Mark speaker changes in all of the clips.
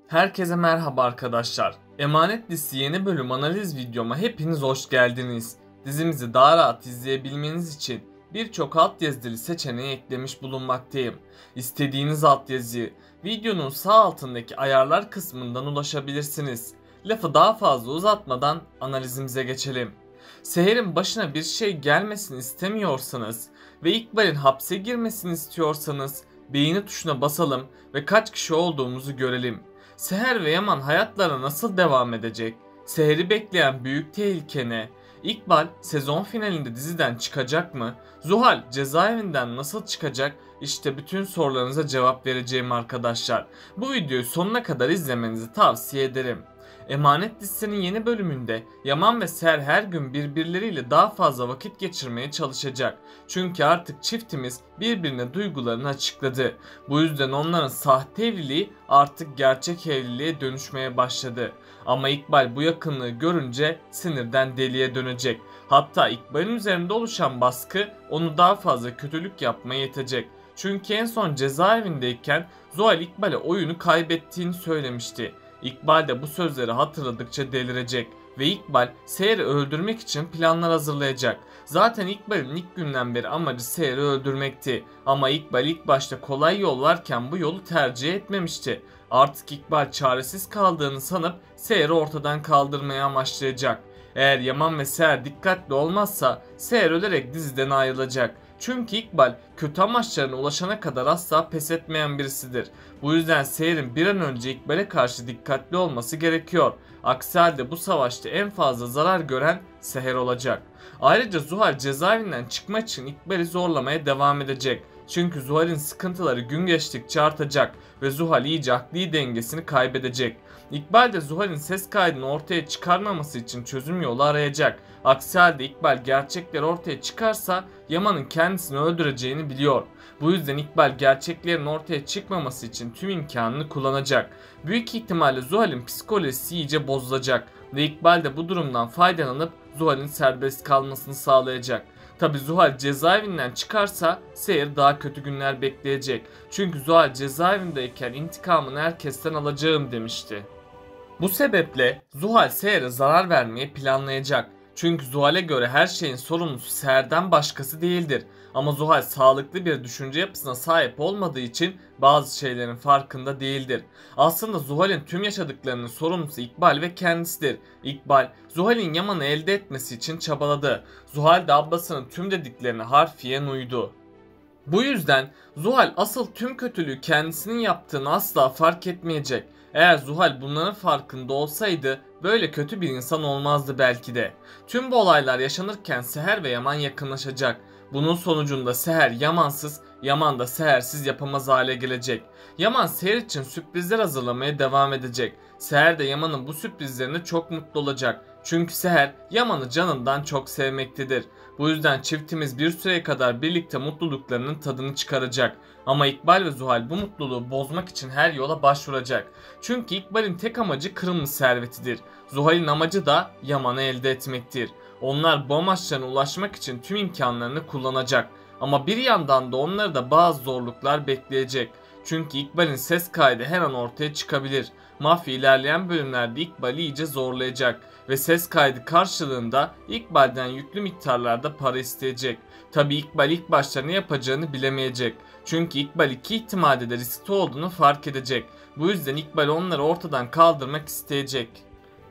Speaker 1: Herkese merhaba arkadaşlar. Emanet dizisi yeni bölüm analiz videoma hepiniz hoş geldiniz. Dizimizi daha rahat izleyebilmeniz için birçok altyazı dili seçeneği eklemiş bulunmaktayım. İstediğiniz altyazıyı videonun sağ altındaki ayarlar kısmından ulaşabilirsiniz. Lafı daha fazla uzatmadan analizimize geçelim. Seher'in başına bir şey gelmesini istemiyorsanız ve İkbal'in hapse girmesini istiyorsanız beğeni tuşuna basalım ve kaç kişi olduğumuzu görelim. Seher ve Yaman hayatlarına nasıl devam edecek? Seher'i bekleyen büyük tehlike ne? İkbal sezon finalinde diziden çıkacak mı? Zuhal cezaevinden nasıl çıkacak? İşte bütün sorularınıza cevap vereceğim arkadaşlar. Bu videoyu sonuna kadar izlemenizi tavsiye ederim. Emanet dizisinin yeni bölümünde Yaman ve Seher her gün birbirleriyle daha fazla vakit geçirmeye çalışacak. Çünkü artık çiftimiz birbirine duygularını açıkladı. Bu yüzden onların sahte evliliği artık gerçek evliliğe dönüşmeye başladı. Ama İkbal bu yakınlığı görünce sinirden deliye dönecek. Hatta İkbal'in üzerinde oluşan baskı onu daha fazla kötülük yapmaya yetecek. Çünkü en son cezaevindeyken Zuhal İkbal'e oyunu kaybettiğini söylemişti. İkbal de bu sözleri hatırladıkça delirecek ve İkbal Seher'i öldürmek için planlar hazırlayacak. Zaten İkbal'in ilk günden beri amacı Seher'i öldürmekti. Ama İkbal ilk başta kolay yol varken bu yolu tercih etmemişti. Artık İkbal çaresiz kaldığını sanıp Seher'i ortadan kaldırmaya amaçlayacak. Eğer Yaman ve Seher dikkatli olmazsa Seher ölerek diziden ayrılacak. Çünkü İkbal kötü amaçlarına ulaşana kadar asla pes etmeyen birisidir. Bu yüzden Seher'in bir an önce İkbal'e karşı dikkatli olması gerekiyor. Aksi halde bu savaşta en fazla zarar gören Seher olacak. Ayrıca Zuhal cezaevinden çıkmak için İkbal'i zorlamaya devam edecek. Çünkü Zuhal'in sıkıntıları gün geçtikçe artacak ve Zuhal iyice akli dengesini kaybedecek. İkbal de Zuhal'in ses kaydını ortaya çıkarmaması için çözüm yolu arayacak. Aksi halde İkbal gerçekleri ortaya çıkarsa Yaman'ın kendisini öldüreceğini biliyor. Bu yüzden İkbal gerçeklerin ortaya çıkmaması için tüm imkanını kullanacak. Büyük ihtimalle Zuhal'in psikolojisi iyice bozulacak ve İkbal de bu durumdan faydalanıp Zuhal'in serbest kalmasını sağlayacak. Tabi Zuhal cezaevinden çıkarsa Seher daha kötü günler bekleyecek. Çünkü Zuhal cezaevindeyken intikamını herkesten alacağım demişti. Bu sebeple Zuhal Seher'e zarar vermeyi planlayacak. Çünkü Zuhal'e göre her şeyin sorumlusu Seher'den başkası değildir. Ama Zuhal sağlıklı bir düşünce yapısına sahip olmadığı için bazı şeylerin farkında değildir. Aslında Zuhal'in tüm yaşadıklarının sorumlusu İkbal ve kendisidir. İkbal, Zuhal'in Yaman'ı elde etmesi için çabaladı. Zuhal de ablasının tüm dediklerine harfiyen uydu. Bu yüzden Zuhal asıl tüm kötülüğü kendisinin yaptığını asla fark etmeyecek. Eğer Zuhal bunların farkında olsaydı böyle kötü bir insan olmazdı belki de. Tüm bu olaylar yaşanırken Seher ve Yaman yakınlaşacak. Bunun sonucunda Seher Yaman'sız, Yaman da Seher'siz yapamaz hale gelecek. Yaman Seher için sürprizler hazırlamaya devam edecek. Seher de Yaman'ın bu sürprizlerine çok mutlu olacak. Çünkü Seher Yaman'ı canından çok sevmektedir. Bu yüzden çiftimiz bir süreye kadar birlikte mutluluklarının tadını çıkaracak. Ama İkbal ve Zuhal bu mutluluğu bozmak için her yola başvuracak. Çünkü İkbal'in tek amacı kırmızı servetidir. Zuhal'in amacı da Yaman'ı elde etmektir. Onlar bu amaçlarına ulaşmak için tüm imkanlarını kullanacak. Ama bir yandan da onları da bazı zorluklar bekleyecek. Çünkü İkbal'in ses kaydı her an ortaya çıkabilir. Mafya ilerleyen bölümlerde İkbal'i iyice zorlayacak ve ses kaydı karşılığında İkbal'den yüklü miktarlarda para isteyecek. Tabi İkbal ilk başta ne yapacağını bilemeyecek. Çünkü İkbal iki ihtimalde de riskli olduğunu fark edecek. Bu yüzden İkbal onları ortadan kaldırmak isteyecek.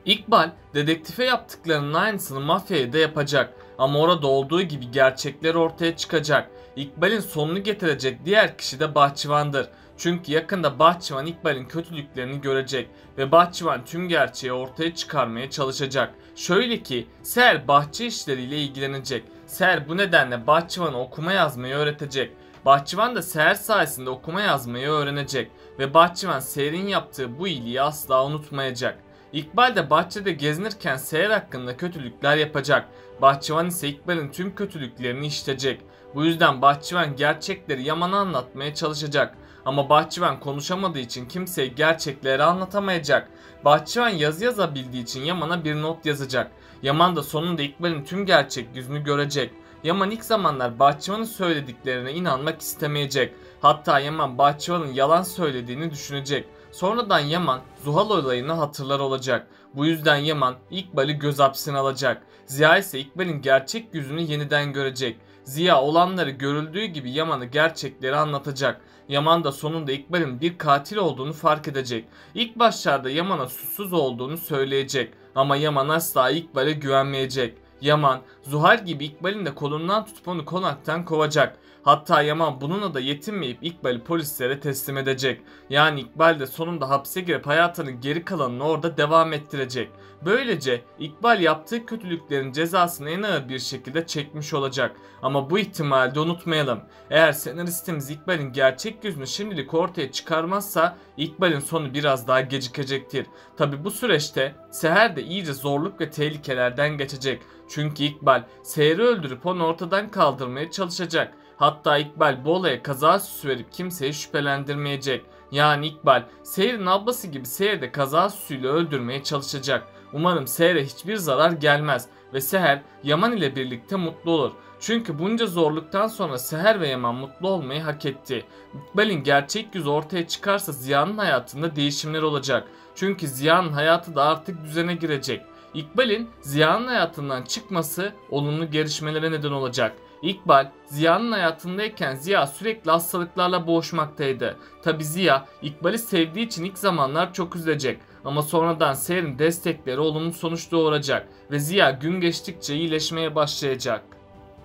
Speaker 1: İkbal dedektife yaptıklarının aynısını mafyaya da yapacak. Ama orada olduğu gibi gerçekler ortaya çıkacak. İkbal'in sonunu getirecek diğer kişi de Bahçıvan'dır. Çünkü yakında Bahçıvan İkbal'in kötülüklerini görecek ve Bahçıvan tüm gerçeği ortaya çıkarmaya çalışacak. Şöyle ki Seher bahçe işleriyle ilgilenecek. Seher bu nedenle Bahçıvan'a okuma yazmayı öğretecek. Bahçıvan da Seher sayesinde okuma yazmayı öğrenecek ve Bahçıvan Seher'in yaptığı bu iyiliği asla unutmayacak. İkbal de bahçede gezinirken Seher hakkında kötülükler yapacak. Bahçıvan ise İkbal'in tüm kötülüklerini işleyecek. Bu yüzden Bahçıvan gerçekleri Yaman'a anlatmaya çalışacak. Ama Bahçıvan konuşamadığı için kimseye gerçekleri anlatamayacak. Bahçıvan yazı yazabildiği için Yaman'a bir not yazacak. Yaman da sonunda İkbal'in tüm gerçek yüzünü görecek. Yaman ilk zamanlar Bahçıvan'ın söylediklerine inanmak istemeyecek. Hatta Yaman Bahçıvan'ın yalan söylediğini düşünecek. Sonradan Yaman Zuhal olayını hatırlar olacak. Bu yüzden Yaman İkbal'i göz hapsine alacak. Ziya ise İkbal'in gerçek yüzünü yeniden görecek. Ziya olanları görüldüğü gibi Yaman'a gerçekleri anlatacak. Yaman da sonunda İkbal'in bir katil olduğunu fark edecek. İlk başlarda Yaman'a suçsuz olduğunu söyleyecek ama Yaman asla İkbal'e güvenmeyecek. Yaman, Zuhal gibi İkbal'in de kolundan tutup onu konaktan kovacak. Hatta Yaman bununla da yetinmeyip İkbal'i polislere teslim edecek. Yani İkbal de sonunda hapse girip hayatının geri kalanını orada devam ettirecek. Böylece İkbal yaptığı kötülüklerin cezasını en ağır bir şekilde çekmiş olacak. Ama bu ihtimali de unutmayalım. Eğer senaristimiz İkbal'in gerçek yüzünü şimdilik ortaya çıkarmazsa İkbal'in sonu biraz daha gecikecektir. Tabi bu süreçte Seher de iyice zorluk ve tehlikelerden geçecek. Çünkü İkbal Seher'i öldürüp onu ortadan kaldırmaya çalışacak. Hatta İkbal bu olaya kaza süsü verip kimseyi şüphelendirmeyecek. Yani İkbal Seher'in ablası gibi Seher'i de kaza süsüyle öldürmeye çalışacak. Umarım Seher'e hiçbir zarar gelmez ve Seher Yaman ile birlikte mutlu olur. Çünkü bunca zorluktan sonra Seher ve Yaman mutlu olmayı hak etti. İkbal'in gerçek yüzü ortaya çıkarsa Ziya'nın hayatında değişimler olacak. Çünkü Ziya'nın hayatı da artık düzene girecek. İkbal'in Ziya'nın hayatından çıkması olumlu gelişmelere neden olacak. İkbal Ziya'nın hayatındayken Ziya sürekli hastalıklarla boğuşmaktaydı. Tabi Ziya İkbal'i sevdiği için ilk zamanlar çok üzülecek. Ama sonradan Seher'in destekleri olumlu sonuç doğuracak ve Ziya gün geçtikçe iyileşmeye başlayacak.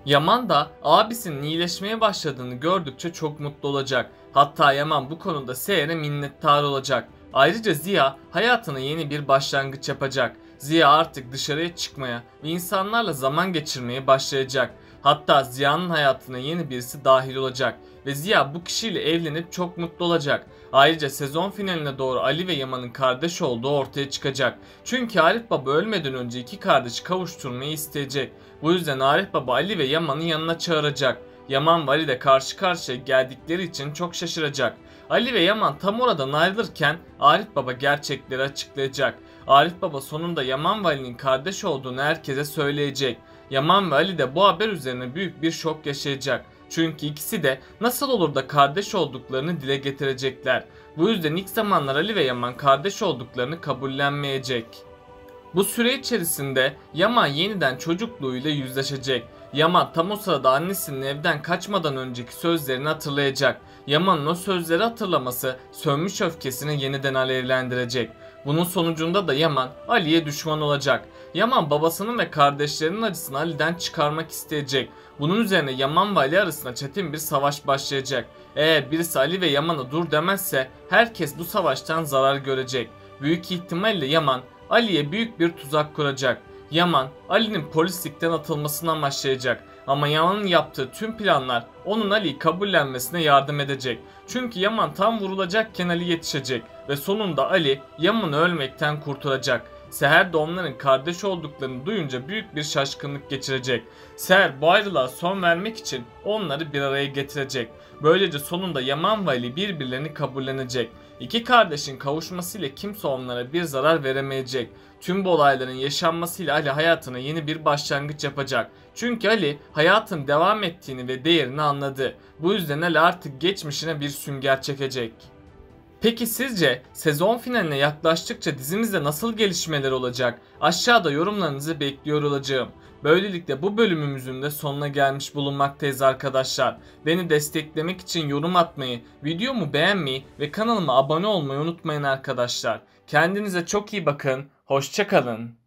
Speaker 1: Yaman da abisinin iyileşmeye başladığını gördükçe çok mutlu olacak. Hatta Yaman bu konuda Seher'e minnettar olacak. Ayrıca Ziya hayatına yeni bir başlangıç yapacak. Ziya artık dışarıya çıkmaya ve insanlarla zaman geçirmeye başlayacak. Hatta Ziya'nın hayatına yeni birisi dahil olacak ve Ziya bu kişiyle evlenip çok mutlu olacak. Ayrıca sezon finaline doğru Ali ve Yaman'ın kardeş olduğu ortaya çıkacak. Çünkü Arif Baba ölmeden önce iki kardeşi kavuşturmayı isteyecek. Bu yüzden Arif Baba Ali ve Yaman'ı yanına çağıracak. Yaman ve Ali de karşı karşıya geldikleri için çok şaşıracak. Ali ve Yaman tam oradan ayrılırken Arif Baba gerçekleri açıklayacak. Arif Baba sonunda Yaman ve Ali'nin kardeş olduğunu herkese söyleyecek. Yaman ve Ali de bu haber üzerine büyük bir şok yaşayacak. Çünkü ikisi de nasıl olur da kardeş olduklarını dile getirecekler. Bu yüzden ilk zamanlar Ali ve Yaman kardeş olduklarını kabullenmeyecek. Bu süre içerisinde Yaman yeniden çocukluğuyla yüzleşecek. Yaman tam o sırada annesinin evden kaçmadan önceki sözlerini hatırlayacak. Yaman'ın o sözleri hatırlaması sönmüş öfkesini yeniden alevlendirecek. Bunun sonucunda da Yaman Ali'ye düşman olacak. Yaman babasının ve kardeşlerinin acısını Ali'den çıkarmak isteyecek. Bunun üzerine Yaman ve Ali arasında çetin bir savaş başlayacak. Eğer birisi Ali ve Yaman'a dur demezse herkes bu savaştan zarar görecek. Büyük ihtimalle Yaman Ali'ye büyük bir tuzak kuracak. Yaman Ali'nin polislikten atılmasını amaçlayacak. Ama Yaman'ın yaptığı tüm planlar onun Ali'yi kabullenmesine yardım edecek. Çünkü Yaman tam vurulacakken Ali yetişecek ve sonunda Ali Yaman'ı ölmekten kurtaracak. Seher de onların kardeş olduklarını duyunca büyük bir şaşkınlık geçirecek. Seher bu ayrılığa son vermek için onları bir araya getirecek. Böylece sonunda Yaman ve Ali birbirlerini kabullenecek. İki kardeşin kavuşmasıyla kimse onlara bir zarar veremeyecek. Tüm bu olayların yaşanmasıyla Ali hayatına yeni bir başlangıç yapacak. Çünkü Ali hayatın devam ettiğini ve değerini anladı. Bu yüzden Ali artık geçmişine bir sünger çekecek. Peki sizce sezon finaline yaklaştıkça dizimizde nasıl gelişmeler olacak? Aşağıda yorumlarınızı bekliyor olacağım. Böylelikle bu bölümümüzün de sonuna gelmiş bulunmaktayız arkadaşlar. Beni desteklemek için yorum atmayı, videomu beğenmeyi ve kanalıma abone olmayı unutmayın arkadaşlar. Kendinize çok iyi bakın, hoşça kalın.